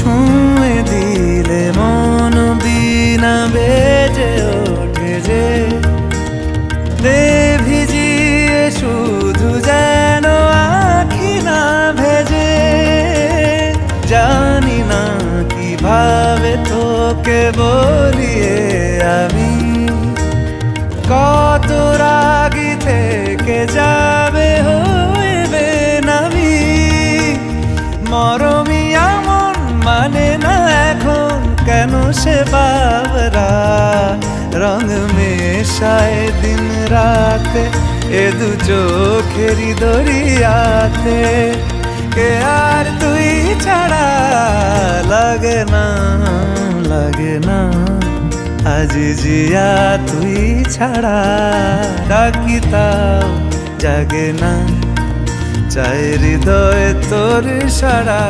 ছুঁয়ে দিলে মন বিনা বেজে ওঠে যে ভিজিয়ে শুধু যেন আখি না ভেজে। জানি না কিভাবে তোকে বলিয়ে আমি কত রাগি থেকে যাবে হইবে নামি। মরমি এমন মানে না এখন কেন সে বাবরা রং মেশায় দিন রাতে এ দু চোখেরই দরিয়াতে। কে আর তুই ছাড়া লাগে না লাগে না আজ জিয়া তুই ছাড়া ডাকি তাও জাগে না চাই হৃদয় তোর সারা।